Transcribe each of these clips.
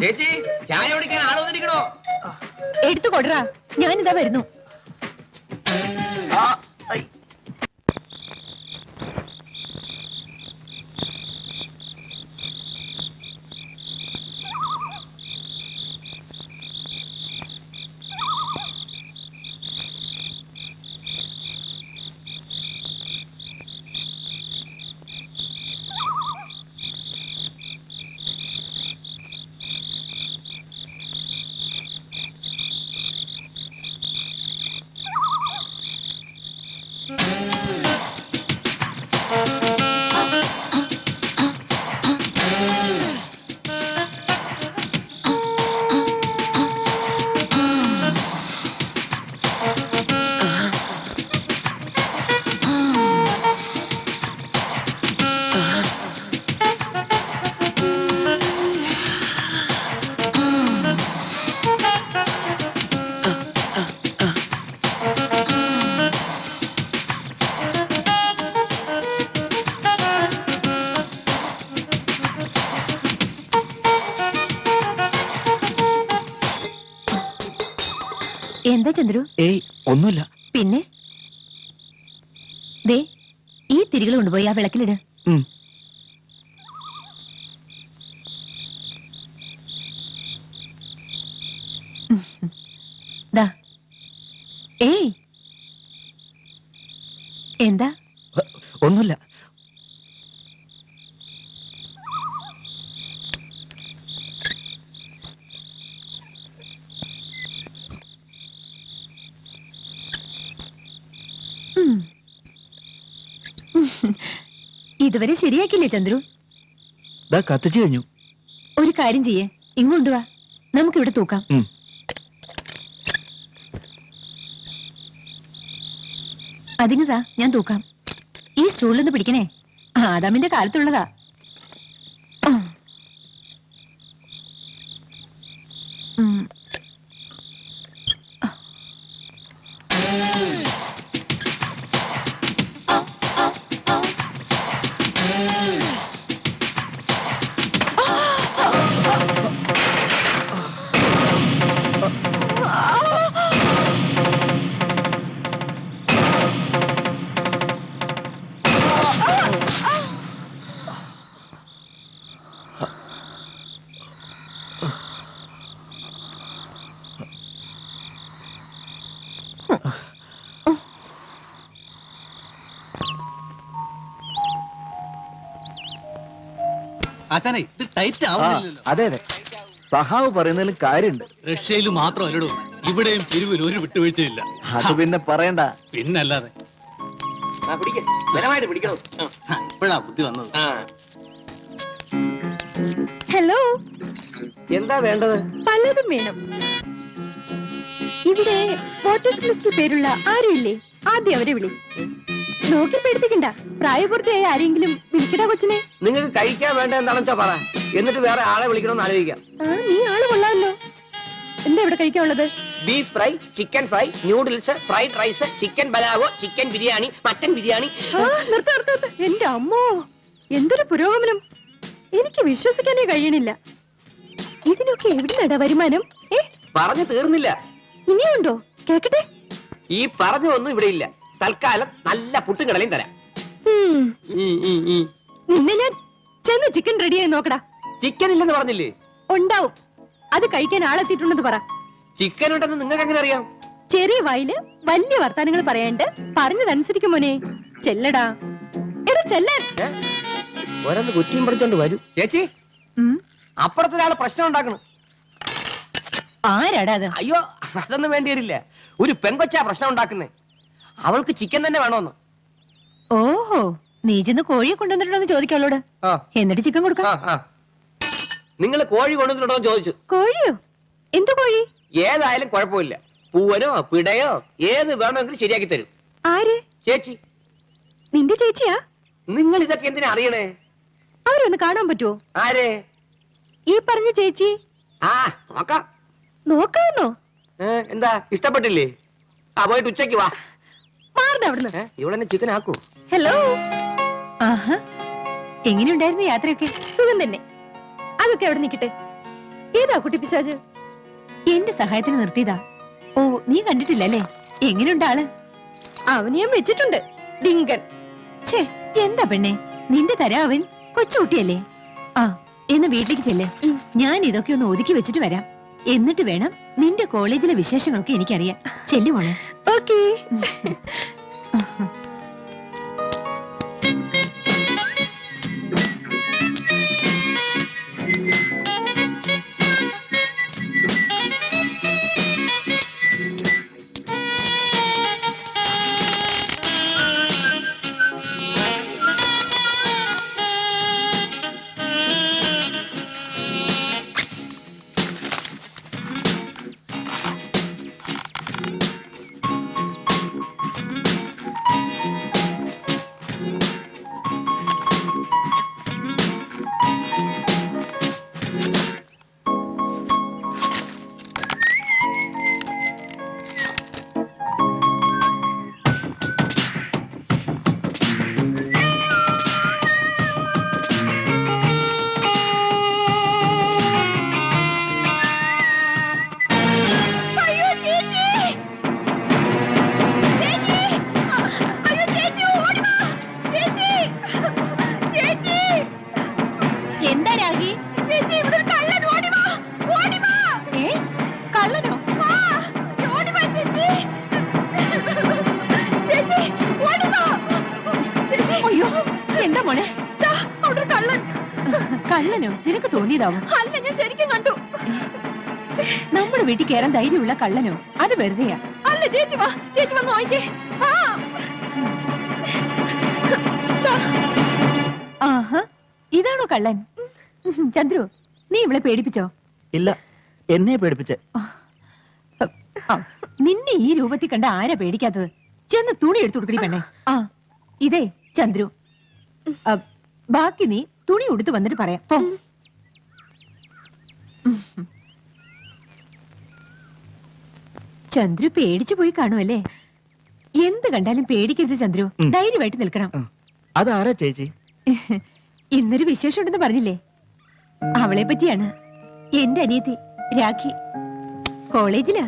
ചേച്ചി ചായ കുടിക്കാൻ ആള് വന്നിരിക്കണോ? എടുത്തു കൊടുറാ, ഞാനിതാ വരുന്നു. എന്താ ചന്ദ്രു? ഏയ് ഒന്നുമില്ല. പിന്നെ ദേ ഈ തിരികൾ കൊണ്ടുപോയി ആ വിളക്കിലിട്. ഏയ് എന്താ? ഒന്നുമില്ല. ഇതുവരെ ശരിയാക്കില്ലേ ചന്ദ്രു? കത്തിച്ചു കഴിഞ്ഞു. ഒരു കാര്യം ചെയ്യേ, ഇങ്ങോട്ട് വാ, നമുക്കിവിടെ തൂക്കാം. അതിനതാ ഞാൻ തൂക്കാം. ഈ സ്റ്റൂളിൽ നിന്ന് പിടിക്കണേ, ആദാമിന്റെ കാലത്തുള്ളതാ. ഇത് ടൈറ്റ് ആവുന്നില്ലല്ലോ. അതെ അതെ, സഹാവ് പറയുന്നതിലും കാര്യമുണ്ട്. റഷ്യയിൽ മാത്രമല്ലടോ, ഇവിടെയും പിരിവിൽ ഒരു വിട്ടുവീഴ്ചയില്ല. അത് പിന്നെ പറയണ്ട. പിന്നല്ലാതെ ഇപ്പോഴാ ബുദ്ധി വന്നത്. ഹലോ, എന്താ വേണ്ടത്? പലതും വേണം. ഇവിടെ വോട്ടേഴ്സ് ലിസ്റ്റിൽ പേരുള്ള ആരും ഇല്ലേ? ആദ്യം അവരെ വിളി. നോക്കി പേടിപ്പിക്കണ്ട. പ്രായപൂർത്തിയായ ആരെങ്കിലും വിളിക്കടാ കൊച്ചിനെ. നിങ്ങൾക്ക് കഴിക്കാൻ വേണ്ട എന്താണെന്ന് വെച്ചാ പറ, എന്നിട്ട് വേറെ ആളെ വിളിക്കണമെന്ന് ആലോചിക്കാം. നീ ആള് കൊള്ളാമല്ലോ. എന്താ ഇവിടെ കഴിക്കാനുള്ളത്? Beef fry, chicken fry, noodles, fried rice, chicken pulao, chicken biryani, mutton biryani. എന്റെ അമ്മോ, എന്തൊരു പുരോഗമനം! എനിക്ക് വിശ്വസിക്കാനേ കഴിയണില്ല. ഇതിനൊക്കെ എവിടുന്നടാ വരുമാനം? പറഞ്ഞു തീർന്നില്ല. ഇനിയുണ്ടോ? കേക്കട്ടെ. ഈ പറഞ്ഞൊന്നും ഇവിടെ ഇല്ല. തൽക്കാലം നല്ല പുട്ടും കടലയും തരാം. നിന്നെ ഞാൻ ചെന്ന് ചിക്കൻ റെഡിയായി നോക്കടാ. ചിക്കൻ ഇല്ലെന്ന് പറഞ്ഞില്ലേ? ഉണ്ടാവും. അത് കഴിക്കാൻ ആളെത്തിയിട്ടുണ്ടെന്ന് പറ. ചിക്കൻ ഉണ്ടെന്ന് നിങ്ങൾക്ക് എങ്ങനെ അറിയാം? ചെറിയ വായില് വലിയ വർത്താനങ്ങൾ പറയാണ്ട് പറഞ്ഞതനുസരിക്കും മോനെ. ചെല്ലടാ. എടാ ചെല്ലാൻ. ഓരോന്ന് കുറ്റിയും പറിച്ചോണ്ട് വരൂ. ചേച്ചി, ഉം. അപ്പുറത്തൊരാള് പ്രശ്നം ഉണ്ടാക്കണം. ആരാടാ അത്? അയ്യോ, അതൊന്നും വേണ്ടി വരില്ല. ഒരു പെങ്കൊച്ചാ പ്രശ്നം ഉണ്ടാക്കുന്നേ. അവൾക്ക് ചിക്കൻ തന്നെ വേണോന്ന്. ഓഹോ, നീ ചെന്ന് കോഴിയെ കൊണ്ടുവന്നിട്ടുണ്ടോന്ന് ചോദിക്കാളോട്. ആ, എന്നിട്ട് ചിക്കൻ കൊടുക്കാം. നിങ്ങൾ കോഴി കൊണ്ടുവന്നിട്ടുണ്ടോ ചോദിച്ചു. കോഴിയോ? എന്ത് കോഴി? ഏതായാലും കുഴപ്പമില്ല. പൂവനോ പിടയോ ഏത് വേണമെങ്കിലും ശരിയാക്കി തരും. ആര്? ചേച്ചി. നിന്റെ ചേച്ചിയാ? നിങ്ങൾ ഇതൊക്കെ എന്തിനാ അറിയണേ? അവരൊന്ന് കാണാൻ പറ്റുമോ? ആരെ? ഈ പറഞ്ഞ ചേച്ചി. ആ, നോക്കാം. നോക്കാമെന്നോ? എന്താ ഇഷ്ടപ്പെട്ടില്ലേ? ആ, പോയിട്ട് ഉച്ചയ്ക്ക് വാ. മാറുന്ന അവിടുന്ന്. ഇവളെന്നെ ചിക്കൻ ആക്കൂ. ഹലോ. ആഹാ, എങ്ങനെയുണ്ടായിരുന്നു യാത്രയൊക്കെ? സുഖം തന്നെ. അതൊക്കെ അവിടെ നിൽക്കട്ടെ. ഏതാ കുട്ടി പിശാച്? എന്റെ സഹായത്തിന് നിർത്തിയതാ. ഓ, നീ കണ്ടിട്ടില്ലല്ലേ? എങ്ങനെയുണ്ട് ആള്? അവന് ഞാൻ വെച്ചിട്ടുണ്ട്. ഡിങ്കൻ. ഛേ, എന്താ പെണ്ണെ, നിന്റെ തരാ അവൻ? കൊച്ചുകുട്ടിയല്ലേ? ആ, എന്ന് വീട്ടിലേക്ക് ചെല്ലേ. ഞാൻ ഇതൊക്കെ ഒന്ന് ഒതുക്കി വെച്ചിട്ട് വരാം. എന്നിട്ട് വേണം നിന്റെ കോളേജിലെ വിശേഷങ്ങളൊക്കെ എനിക്കറിയാം. ചെല്ലുമോളെ. ഓക്കേ. എന്താ മോളെ? കള്ളനോ? നിനക്ക് തോന്നിയതാവും. അല്ല, ഞാൻ ശരിക്കും കണ്ടു. നമ്മുടെ വീട്ടിൽ കയറാൻ ധൈര്യമുള്ള കള്ളനോ? അത് വെറുതെയാ. അല്ല, ചേച്ചി വാ, ചേച്ചി വന്ന് നോക്കിക്കേ. ആഹാ, ഇതാണോ കള്ളൻ? ചന്ദ്രു, നീ ഇവളെ പേടിപ്പിച്ചോ? ഇല്ല, എന്നെ പേടിപ്പിച്ചേ. നിന്നെ ഈ രൂപത്തിൽ കണ്ട ആരാ പേടിക്കാത്തത്? ചെന്ന് തുണി എടുത്തു കൊടുക്കടി പെണ്ണെ. ആ, ഇതേ ചന്ദ്രു, ബാക്കി നീ തുണി ഉടുത്ത് വന്നിട്ട് പറയാം. പോ. ചന്ദ്രു പേടിച്ചു പോയി കാണുമല്ലേ? എന്ത് കണ്ടാലും പേടിക്കരുത് ചന്ദ്രു, ധൈര്യമായിട്ട് നിൽക്കണം. അതാരാ ചേച്ചി? ഇന്നൊരു വിശേഷം ഉണ്ടെന്ന് പറഞ്ഞില്ലേ? അവളെ പറ്റിയാണ്. എന്റെ അനിയത്തി രാഖി കോളേജിലാ.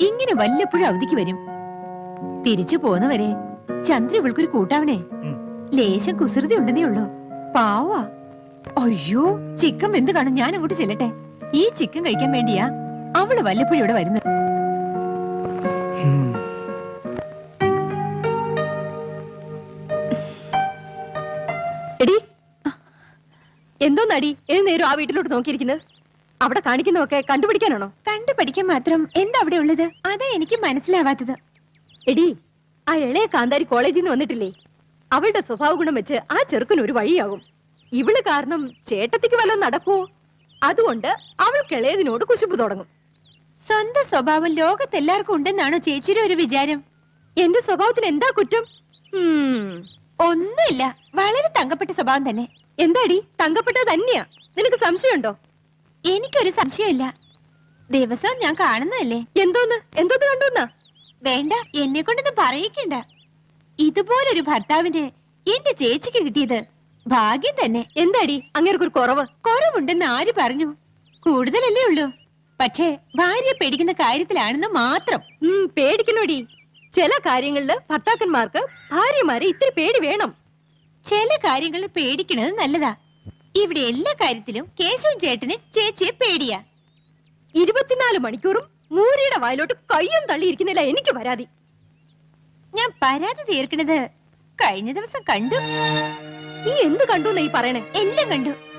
ഇങ്ങനെ വല്ലപ്പോഴും അവധിക്ക് വരും. തിരിച്ചു പോന്നവരെ ചന്ദ്രു ഇവൾക്കൊരു കൂട്ടാവണേ. ലേശം കുസൃതി ഉണ്ടെന്നേ ഉള്ളൂ. പാവാ. അയ്യോ, ചിക്കൻ വെന്ത് കാണും. ഞാൻ അങ്ങോട്ട് ചെല്ലട്ടെ. ഈ ചിക്കൻ കഴിക്കാൻ വേണ്ടിയാ അവള് വല്ലപ്പോഴും ഇവിടെ വരുന്നത്. എടി, എന്തോ നടി ഏത് നേരം ആ വീട്ടിലോട്ട് നോക്കിയിരിക്കുന്നത്? അവിടെ കാണിക്കുന്നതൊക്കെ കണ്ടുപിടിക്കാനാണോ? കണ്ടുപിടിക്കാൻ മാത്രം എന്താ അവിടെ ഉള്ളത്? അതാ എനിക്ക് മനസ്സിലാവാത്തത്. എടി, ആ ഇളയ കാന്താരി കോളേജിൽ നിന്ന് വന്നിട്ടില്ലേ? അവളുടെ സ്വഭാവ ഗുണം വെച്ച് ആ ചെറുക്കന് ഒരു വഴിയാകും. ഇവള് കാരണം ചേട്ടത്തിക്ക് വല്ലതും നടക്കുവോ? അതുകൊണ്ട് അവൾ കിളയതിനോട് കുശുമ്പ് തുടങ്ങും. സ്വന്തം സ്വഭാവം ലോകത്തെല്ലാവർക്കും ഉണ്ടെന്നാണോ ചേച്ചിയുടെ ഒരു വിചാരം? എന്റെ സ്വഭാവത്തിന് എന്താ കുറ്റം? ഒന്നുമില്ല, വളരെ തങ്കപ്പെട്ട സ്വഭാവം തന്നെ. എന്താടി, തങ്കപ്പെട്ടത് തന്നെയാ? നിനക്ക് സംശയമുണ്ടോ? എനിക്കൊരു സംശയമില്ല. ദിവസവും ഞാൻ കാണുന്നതല്ലേ. എന്തോന്ന് കണ്ടുവന്നാ? വേണ്ട, എന്നെ കൊണ്ടൊന്നും പറയിക്കണ്ട. ഇതുപോലൊരു ഭർത്താവിന്റെ എന്റെ ചേച്ചിക്ക് കിട്ടിയത് ഭാഗ്യം തന്നെ. എന്താടി അങ്ങേർക്കൊരു കുറവുണ്ടെന്ന് ആര് പറഞ്ഞു? കൂടുതലല്ലേ ഉള്ളൂ. പക്ഷേ ഭാര്യയെ പേടിക്കുന്ന കാര്യത്തിലാണെന്ന് മാത്രം. പേടിക്കണോടി. ചില കാര്യങ്ങളില് ഭർത്താക്കന്മാർക്ക് ഭാര്യമാരെ ഇത്തിരി പേടി വേണം. ചില കാര്യങ്ങളിൽ പേടിക്കണത് നല്ലതാ. ഇവിടെ എല്ലാ കാര്യത്തിലും കേശവൻ ചേട്ടന് ചേച്ചിയെ പേടിയാ. 24 മണിക്കൂറും മൂരിയുടെ വായിലോട്ട് കയ്യും തള്ളിയിരിക്കുന്നില്ല എനിക്ക് പരാതി. ഞാൻ പരാതി തീർക്കണത് കഴിഞ്ഞ ദിവസം കണ്ടു. നീ എന്ത് കണ്ടു ഈ പറയണേ? എല്ലാം കണ്ടു.